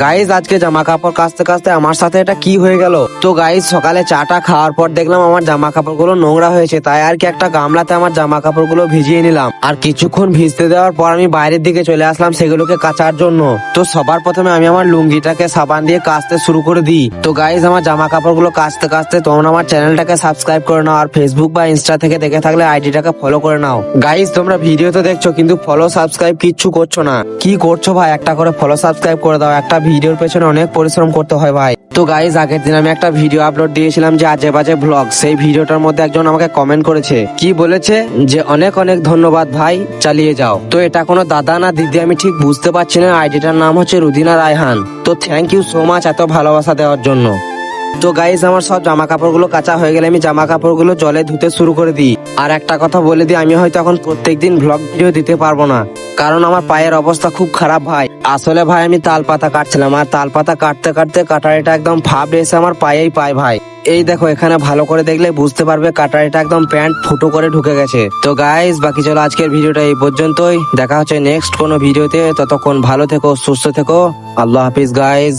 Guys আজকে জামা কাপড় কাচতে কাচতে আমার সাথে এটা কি হয়ে গেল। তো গাইজ সকালে চাটা খাওয়ার পর দেখলাম আমার জামা কাপড় গুলো নোংরা হয়েছে, তাই আর কি একটা গামলাতে আমার জামা কাপড় গুলো ভিজিয়ে নিলাম। আর কিছুক্ষণ ভিজতে দেওয়ার পর আমি বাইরের দিকে চলে আসলাম সেগুলোকে কাচার জন্য। তো সবার প্রথমে আমি আমার লুঙ্গিটাকে সাবান দিয়ে কাচতে শুরু করে দিই। তো গাইজ আমার জামা কাপড় গুলো কাচতে কাচতে তোমরা আমার চ্যানেলটাকে সাবস্ক্রাইব করে নাও, আর ফেসবুক বা ইনস্টা থেকে দেখে থাকলে আইডিটাকে ফলো করে নাও। গাইজ তোমরা ভিডিও তো দেখছো কিন্তু ফলো সাবস্ক্রাইব কিচ্ছু করছো না, কি করছো ভাই? একটা করে ফলো সাবস্ক্রাইব করে দাও, একটা ভিডিওর পেছনে অনেক পরিশ্রম করতে হয় ভাই। তো গাইজ আগের দিন আমি একটা ভিডিও আপলোড দিয়েছিলাম যে আজে বাজে ব্লগ, সেই ভিডিওটার মধ্যে একজন আমাকে কমেন্ট করেছে, কি বলেছে যে অনেক অনেক ধন্যবাদ ভাই, চালিয়ে যাও। তো এটা কোনো দাদা না দিদি আমি ঠিক বুঝতে পারছি না, আইডিটার নাম হচ্ছে রুদিনা রায়হান। তো থ্যাংক ইউ সো মাচ এত ভালোবাসা দেওয়ার জন্য। তো গাইজ আমার সব জামা কাপড়গুলো কাঁচা হয়ে গেলে আমি জামা কাপড়গুলো জলে ধুতে শুরু করে দিই। আর একটা কথা বলে দিই, আমি হয়তো এখন প্রত্যেকদিন ব্লগ ভিডিও দিতে পারবো না, কারণ আমার পায়ের অবস্থা খুব খারাপ ভাই। আসলে ভাই আমি তাল পাতা কাটছিলাম, আর তাল পাতা কাটতে কাটতে কাটারিটা একদম ফাঁপড়ে এসে আমার পায়েই পায় ভাই। এই দেখো এখানে ভালো করে দেখলে বুঝতে পারবে কাটারিটা একদম প্যান্ট ফুটো করে ঢুকে গেছে। তো গাইজ বাকি চলো আজকের ভিডিওটা এই পর্যন্তই, দেখা হচ্ছে নেক্সট কোনো ভিডিওতে। ততক্ষণ ভালো থেকো, সুস্থ থেকো, আল্লাহ হাফিজ গাইজ।